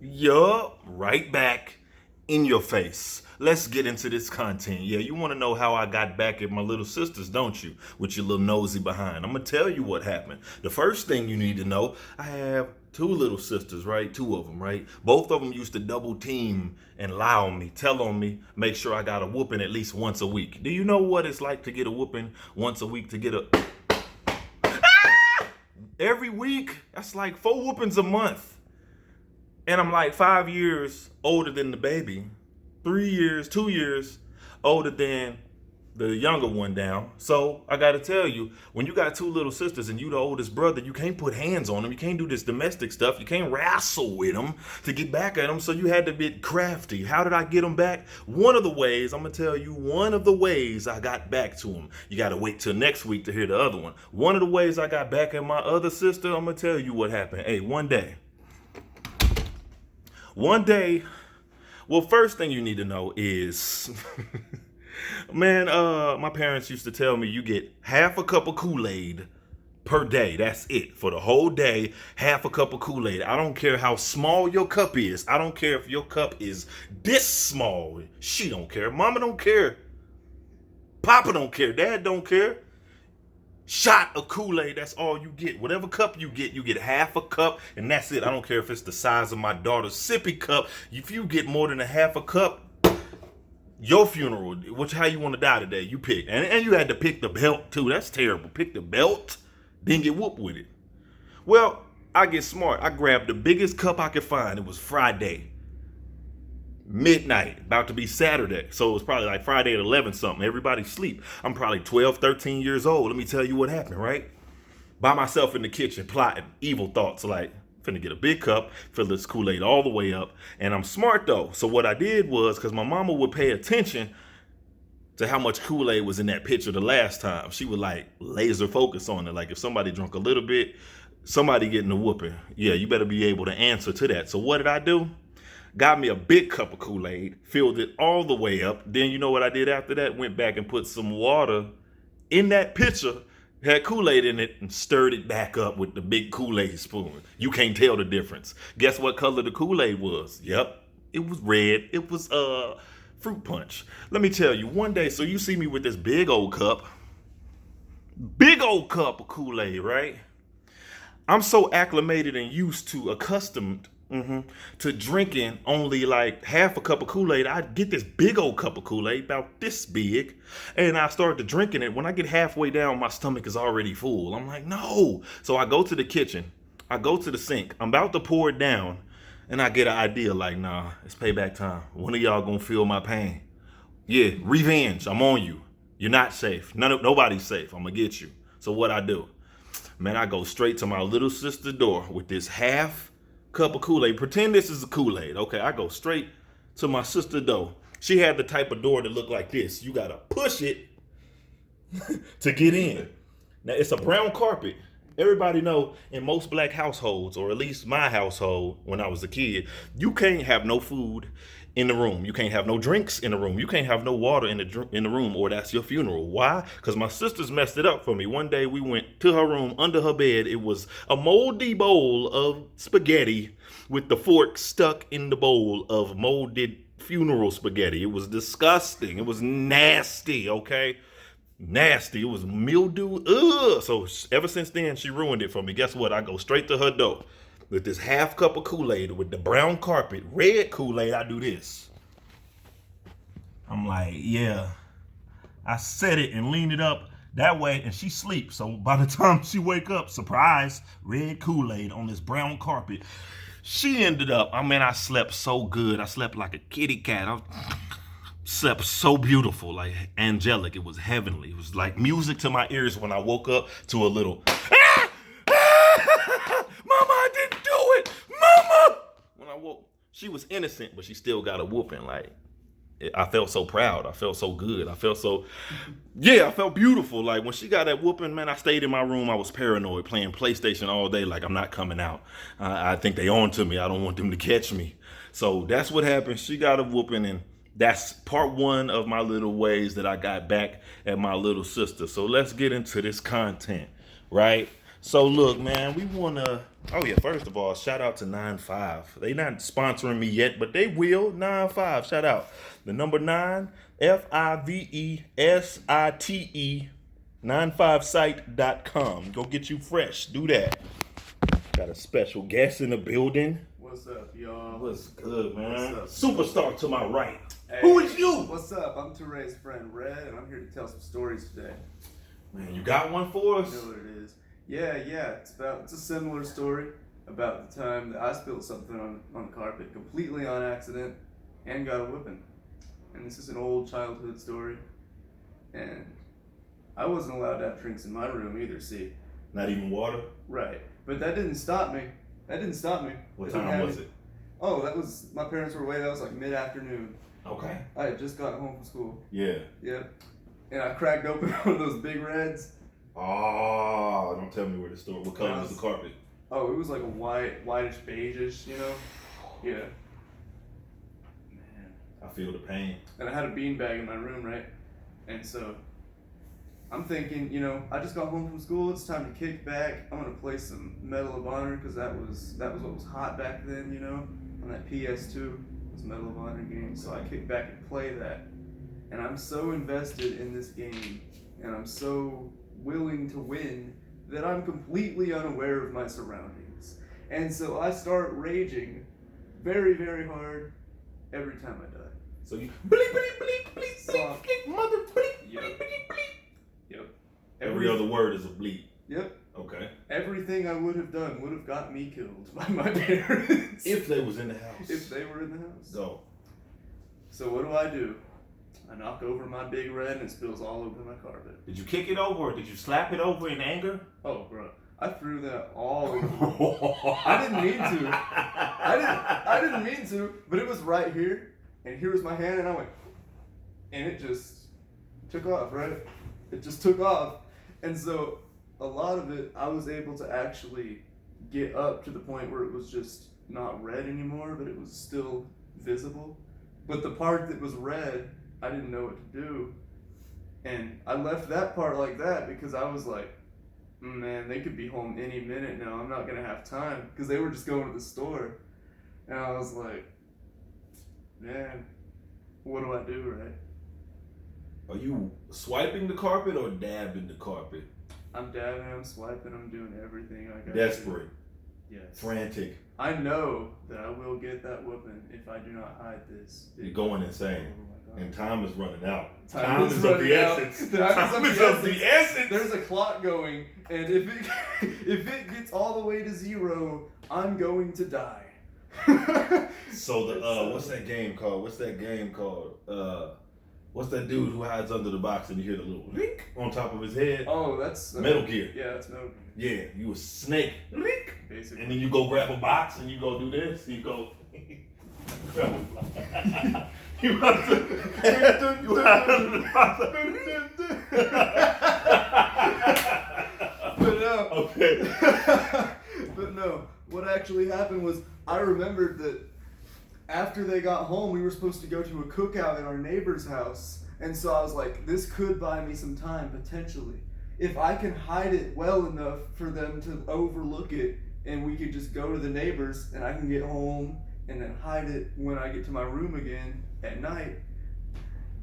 Yup, right back in your face. Let's get into this content. Yeah, you want to know how I got back at my little sisters, don't you? With your little nosy behind. I'm going to tell you what happened. The first thing you need to know, I have two little sisters, right? Two of them, right? Both of them used to double team and lie on me, tell on me, make sure I got a whooping at least once a week. Do you know what it's like to get a whooping once a week, to get a... Every week? That's like 4 whoopings a month. And I'm like 5 years older than the baby, 2 years older than the younger one down. So I got to tell you, when you got two little sisters and you the oldest brother, you can't put hands on them. You can't do this domestic stuff. You can't wrestle with them to get back at them. So you had to be crafty. How did I get them back? One of the ways, I'm going to tell you, one of the ways I got back to them. You got to wait till next week to hear the other one. One of the ways I got back at my other sister, I'm going to tell you what happened. Hey, one day, well, first thing you need to know is, man, my parents used to tell me you get half a cup of Kool-Aid per day. That's it. For the whole day, half a cup of Kool-Aid. I don't care how small your cup is. I don't care if your cup is this small. She don't care. Mama don't care. Papa don't care. Dad don't care. Shot of Kool-Aid, that's all you get. Whatever cup you get half a cup, and that's it. I don't care if it's the size of my daughter's sippy cup. If you get more than a half a cup, your funeral, how you want to die today, you pick. And you had to pick the belt too. That's terrible. Pick the belt, then get whooped with it. Well, I get smart. I grabbed the biggest cup I could find. It was Friday. Midnight, about to be Saturday. So it was probably like Friday at 11 something. Everybody sleep. I'm probably 12, 13 years old. Let me tell you what happened, right? By myself in the kitchen, plotting evil thoughts like, finna get a big cup, fill this Kool-Aid all the way up. And I'm smart though. So what I did was, because my mama would pay attention to how much Kool-Aid was in that pitcher the last time, she would like laser focus on it. Like if somebody drunk a little bit, somebody getting a whooping. Yeah, you better be able to answer to that. So what did I do? Got me a big cup of Kool-Aid, filled it all the way up. Then you know what I did after that? Went back and put some water in that pitcher, had Kool-Aid in it, and stirred it back up with the big Kool-Aid spoon. You can't tell the difference. Guess what color the Kool-Aid was? Yep, it was red. It was fruit punch. Let me tell you, one day, so you see me with this big old cup of Kool-Aid, right? I'm so acclimated and accustomed to drinking only like half a cup of Kool-Aid. I get this big old cup of Kool-Aid, about this big, and I start to drinking it. When I get halfway down, my stomach is already full. I'm like, no. So I go to the kitchen. I go to the sink. I'm about to pour it down, and I get an idea like, nah, it's payback time. One of y'all gonna feel my pain. Yeah, revenge. I'm on you. You're not safe. Nobody's safe. I'm gonna get you. So what I do? Man, I go straight to my little sister's door with this half cup of Kool-Aid. Pretend this is a Kool-Aid. Okay, I go straight to my sister's door. She had the type of door that looked like this. You gotta push it to get in. Now it's a brown carpet. Everybody know in most black households, or at least my household when I was a kid, you can't have no food in the room. You can't have no drinks in the room. You can't have no water in the room, or that's your funeral. Why? Because my sisters messed it up for me. One day we went to her room, under her bed. It was a moldy bowl of spaghetti with the fork stuck in the bowl of molded funeral spaghetti. It was disgusting. It was nasty, okay? Nasty. It was mildew. Ugh. So ever since then, she ruined it for me. Guess what? I go straight to her door with this half cup of Kool-Aid with the brown carpet, red Kool-Aid. I do this. I'm like, yeah. I set it and lean it up that way, and she sleeps. So by the time she wake up, surprise, red Kool-Aid on this brown carpet. She ended up, I slept so good. I slept like a kitty cat. I slept so beautiful, like angelic. It was heavenly. It was like music to my ears when I woke up to a little, Mama, I didn't do it, Mama. When I woke, she was innocent, but she still got a whooping. Like, I felt so proud. I felt so good. I felt beautiful. Like when she got that whooping, man, I stayed in my room. I was paranoid, playing PlayStation all day. Like, I'm not coming out. I think they on to me. I don't want them to catch me. So that's what happened. She got a whooping, and that's part one of my little ways that I got back at my little sister. So let's get into this content, right? So look, man, we want to Oh yeah, first of all, shout out to 9-5. They not sponsoring me yet, but they will. 9-5, shout out. The number 9, FIVESITE 95site.com. Go get you fresh. Do that. Got a special guest in the building. What's up, y'all? What's good, man? What's Superstar to my right. Hey, who is you? What's up? I'm Teray's friend Red, and I'm here to tell some stories today. Man, you got one for us? You know what it is? Yeah. It's a similar story about the time that I spilled something on the carpet completely on accident and got a whipping. And this is an old childhood story. And I wasn't allowed to have drinks in my room either, see? Not even water? Right. But that didn't stop me. What time was it? Oh, my parents were away. That was like mid-afternoon. Okay. I had just gotten home from school. Yeah. Yep. And I cracked open one of those big reds. Oh, don't tell me what color was the carpet? Oh, it was like a whitish beigeish, you know? Yeah. Man. I feel the pain. And I had a beanbag in my room, right? And so I'm thinking, I just got home from school. It's time to kick back. I'm gonna play some Medal of Honor because that was what was hot back then, on that PS2. It was Medal of Honor game. So I kick back and play that. And I'm so invested in this game, and I'm so willing to win that I'm completely unaware of my surroundings. And so I start raging very, very hard every time I die. So you bleep, bleep, bleep, bleep, bleep, bleep, mother bleep, Yep. bleep, bleep, bleep. Yep. Every other word is a bleep. Yep. Okay. Everything I would have done would have got me killed by my parents. If they was in the house. If they were in the house. Go. So what do? I knock over my big red and it spills all over my carpet. Did you kick it over or did you slap it over in anger? Oh, bro. I threw that all over. I didn't mean to. I didn't mean to, but it was right here. And here was my hand and I went, and it just took off, right? It just took off. And so a lot of it, I was able to actually get up to the point where it was just not red anymore, but it was still visible. But the part that was red, I didn't know what to do. And I left that part like that because I was like, man, they could be home any minute now. I'm not going to have time because they were just going to the store. And I was like, man, what do I do, right? Are you swiping the carpet or dabbing the carpet? I'm dabbing, I'm swiping, I'm doing everything I got. Desperate. Yes. Frantic. I know that I will get that whooping if I do not hide this. You're going insane. Oh my God. And time is running out. Time is of running the out. essence. Time is of the essence. There's a clock going, and if it gets all the way to 0, I'm going to die. So what's that game called? What's that dude who hides under the box and you hear the little link on top of his head? Oh, that's Metal Gear. Yeah, that's Metal Gear. Yeah, you a snake. Link. Basically. And then you go grab a box and you go do this. You go. You have to. But no. Okay. But no. What actually happened was I remembered that after they got home, we were supposed to go to a cookout at our neighbor's house. And so I was like, this could buy me some time, potentially. If I can hide it well enough for them to overlook it, and we could just go to the neighbors, and I can get home and then hide it when I get to my room again at night,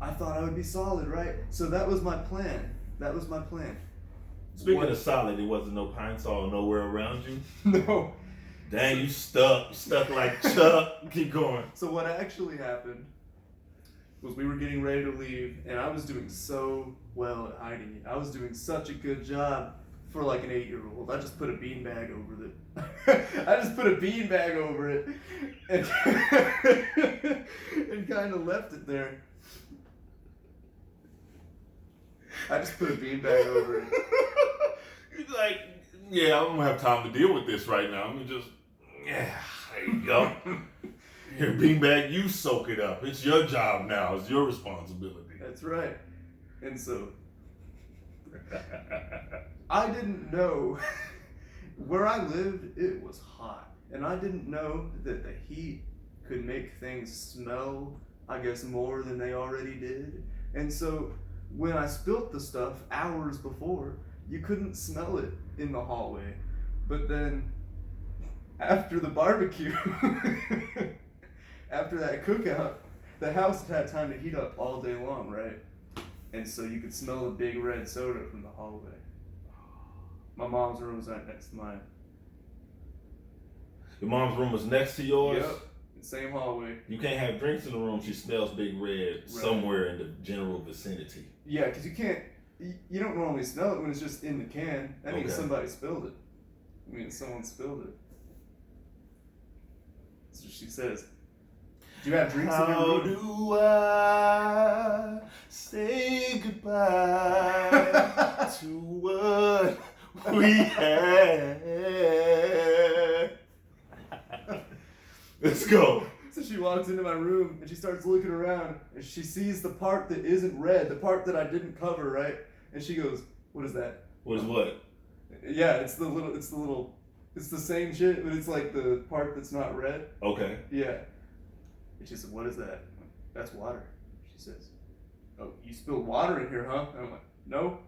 I thought I would be solid, right? So that was my plan. Speaking of solid, there wasn't no pine saw nowhere around you? No. Dang, you stuck like Chuck. Keep going. So what actually happened was we were getting ready to leave, and I was doing so well at hiding it. I was doing such a good job for like an 8-year-old. I just put a beanbag over it. And, and kind of left it there. I just put a beanbag over it. You're like, yeah, I don't have time to deal with this right now. Let me just, yeah, there you go. Here, beanbag, you soak it up. It's your job now. It's your responsibility. That's right. And so, I didn't know. Where I lived, it was hot. And I didn't know that the heat could make things smell, I guess, more than they already did. And so, when I spilt the stuff hours before, you couldn't smell it in the hallway. But then, after the barbecue, after that cookout, the house had time to heat up all day long, right? And so you could smell the big red soda from the hallway. My mom's room was right next to mine. Your mom's room was next to yours? Yep. Same hallway. You can't have drinks in the room. She smells big red somewhere in the general vicinity. Yeah, because you can't. You don't normally smell it when it's just in the can. That means somebody spilled it. I mean, someone spilled it. So she says, "Do you have drinks in your room?" How do I say goodbye to what we had? Let's go. So she walks into my room and she starts looking around and she sees the part that isn't red, the part that I didn't cover, right? And she goes, "What is that?" What is what? Yeah, it's the same shit, but it's like the part that's not red. Okay. Yeah. And she said, "What is that?" I'm like, "That's water." She says, "Oh, you spilled water in here, huh?" And I'm like, "No."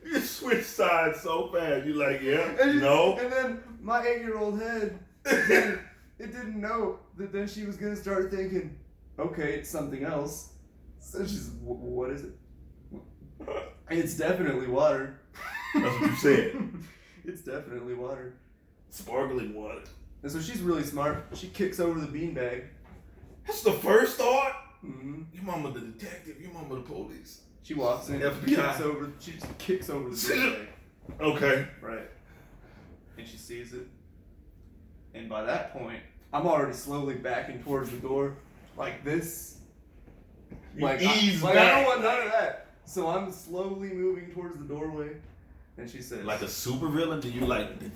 You switch sides so fast. You like, yeah, and no. And then my 8-year-old head, it didn't know that then she was gonna start thinking, okay, it's something else. So she's, "What is it?" "It's definitely water." That's what you said. It's definitely water. Sparkling water. And so she's really smart. She kicks over the beanbag. That's the first thought. Mm-hmm. Your mama the detective. Your mama the police. She walks in. FBI. She just kicks over the beanbag. Okay. Right. And she sees it. And by that point, I'm already slowly backing towards the door, like this. Like, I back. don't want none of that. So I'm slowly moving towards the doorway. And she says, like a super villain? Do you like? Ding,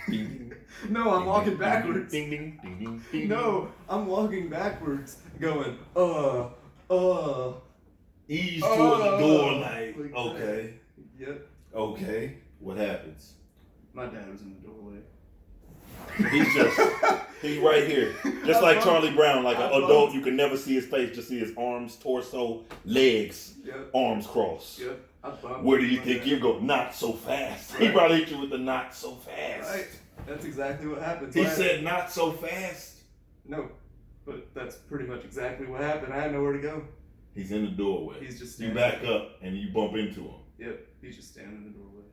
ding, "No, I'm walking backwards." Ding, ding, ding, ding, ding. No, I'm walking backwards, going, Ease toward the door, like like okay, Yep. okay. What happens? My dad was in the doorway. He's right here. Just like Charlie Brown, like an adult, you can never see his face, just see his arms, torso, legs, arms crossed. Yep. Where do you think you're going? Not so fast. Right. He probably hit you with the not so fast. Right. That's exactly what happened. He said not so fast. No, but that's pretty much exactly what happened. I had nowhere to go. He's in the doorway. He's just you standing back up and you bump into him. Yep. He's just standing in the doorway.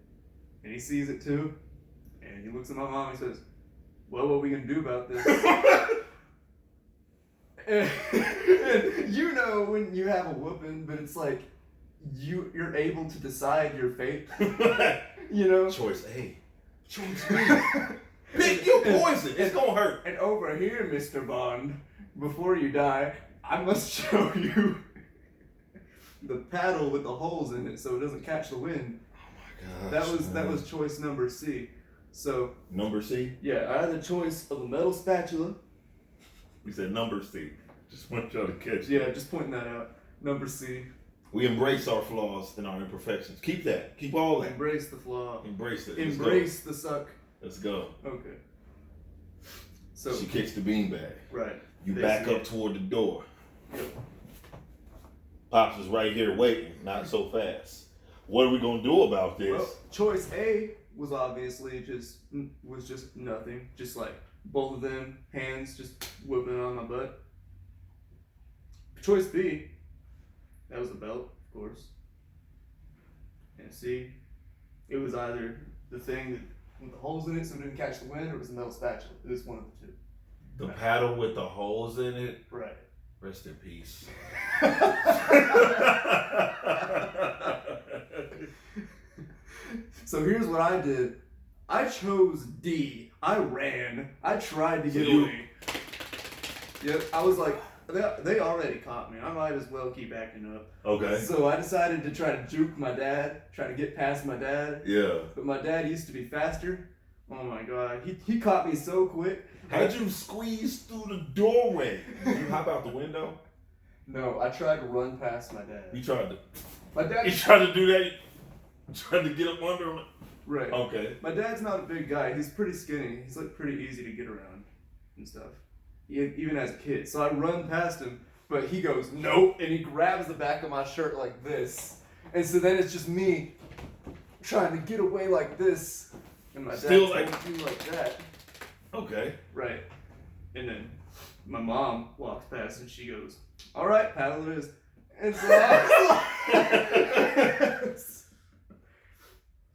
And he sees it too. And he looks at my mom and he says, "Well, what are we going to do about this?" and you know when you have a whooping, but it's like you're able to decide your fate. You know? Choice A. Choice B. Pick your poison. It's going to hurt. And over here, Mr. Bond, before you die, I must show you the paddle with the holes in it so it doesn't catch the wind. Oh my gosh. That was choice number C. So number C? Yeah, I had the choice of a metal spatula. We said number C. Just want y'all to catch Yeah, that. just pointing that out. Number C. We embrace our flaws and our imperfections. Keep that. Keep all that. Embrace the flaw. Embrace it. Embrace the suck. Let's go. Okay. So she kicks the beanbag. Right. You back up toward the door. Yep. Pops is right here waiting, not so fast. What are we gonna do about this? Well, choice A was obviously just nothing. Just like both of them hands just whipping on my butt. Choice B, that was the belt, of course. And C, it was either the thing that with the holes in it so it didn't catch the wind, or it was a metal spatula. It was one of the two. The paddle with the holes in it? Right. Rest in peace. So here's what I did. I chose D. I ran. I tried to get away. Yep. I was like, they already caught me. I might as well keep acting up. Okay. So I decided to try to juke my dad, try to get past my dad. Yeah. But my dad used to be faster. Oh my God. He caught me so quick. How'd you squeeze through the doorway? Did you hop out the window? No, I tried to run past my dad. You tried to. My dad. You tried to do that? You tried to get up under him? Right. Okay. My dad's not a big guy. He's pretty skinny. He's like pretty easy to get around and stuff. Even as a kid. So I run past him, but he goes, nope, and he grabs the back of my shirt like this. And so then it's just me trying to get away like this. And my dad Still told like- me like that. Okay. Right. And then my mom walks past and she goes, all right, paddle it is. And so I was like,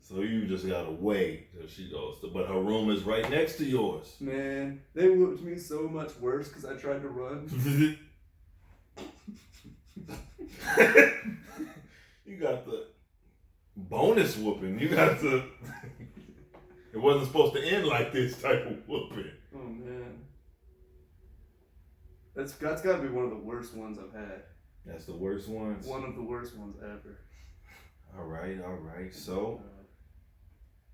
So you just gotta wait till she goes. But her room is right next to yours. man, they whooped me so much worse because I tried to run. You got the bonus whooping. You got the. It wasn't supposed to end like this type of whooping. Oh man. That's got to be one of the worst ones I've had. That's the worst ones. One of the worst ones ever. All right. So,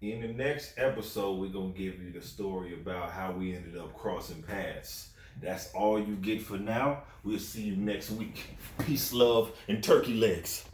in the next episode, we're going to give you the story about how we ended up crossing paths. That's all you get for now. We'll see you next week. Peace, love, and turkey legs.